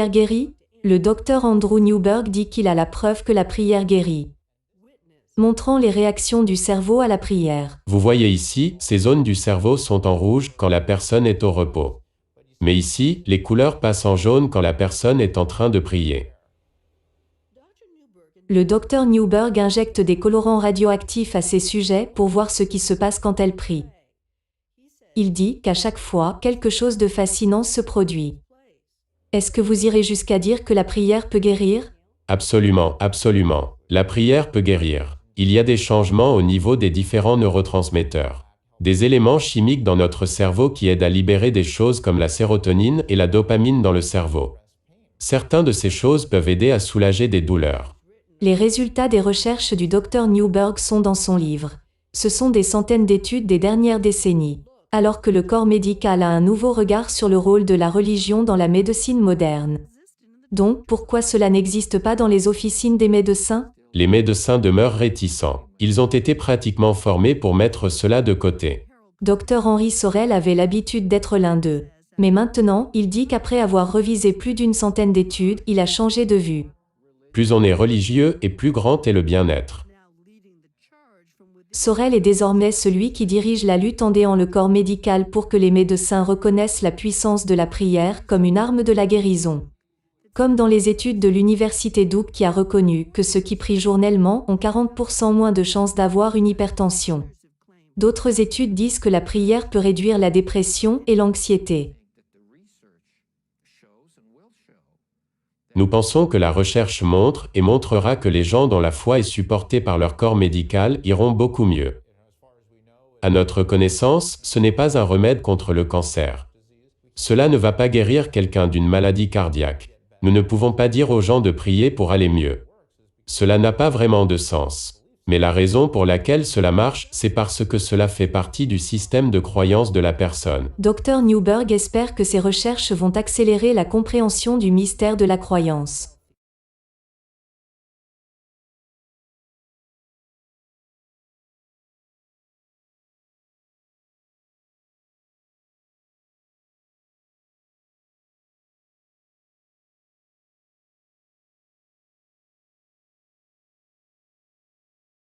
guérit? Le docteur Andrew Newberg dit qu'il a la preuve que la prière guérit, montrant les réactions du cerveau à la prière. Vous voyez ici, ces zones du cerveau sont en rouge quand la personne est au repos. Mais ici, les couleurs passent en jaune quand la personne est en train de prier. Le docteur Newberg injecte des colorants radioactifs à ses sujets pour voir ce qui se passe quand elle prie. Il dit qu'à chaque fois, quelque chose de fascinant se produit. Est-ce que vous irez jusqu'à dire que la prière peut guérir? Absolument, absolument. La prière peut guérir. Il y a des changements au niveau des différents neurotransmetteurs. Des éléments chimiques dans notre cerveau qui aident à libérer des choses comme la sérotonine et la dopamine dans le cerveau. Certaines de ces choses peuvent aider à soulager des douleurs. Les résultats des recherches du docteur Newberg sont dans son livre. Ce sont des centaines d'études des dernières décennies. Alors que le corps médical a un nouveau regard sur le rôle de la religion dans la médecine moderne. Donc, pourquoi cela n'existe pas dans les officines des médecins? Les médecins demeurent réticents. Ils ont été pratiquement formés pour mettre cela de côté. Dr Henry Sorel avait l'habitude d'être l'un d'eux. Mais maintenant, il dit qu'après avoir revisé plus d'une centaine d'études, il a changé de vue. Plus on est religieux et plus grand est le bien-être. Sorel est désormais celui qui dirige la lutte en aidant le corps médical pour que les médecins reconnaissent la puissance de la prière comme une arme de la guérison. Comme dans les études de l'université Duke qui a reconnu que ceux qui prient journellement ont 40% moins de chances d'avoir une hypertension. D'autres études disent que la prière peut réduire la dépression et l'anxiété. Nous pensons que la recherche montre et montrera que les gens dont la foi est supportée par leur corps médical iront beaucoup mieux. À notre connaissance, ce n'est pas un remède contre le cancer. Cela ne va pas guérir quelqu'un d'une maladie cardiaque. Nous ne pouvons pas dire aux gens de prier pour aller mieux. Cela n'a pas vraiment de sens. Mais la raison pour laquelle cela marche, c'est parce que cela fait partie du système de croyance de la personne. Dr Newberg espère que ces recherches vont accélérer la compréhension du mystère de la croyance.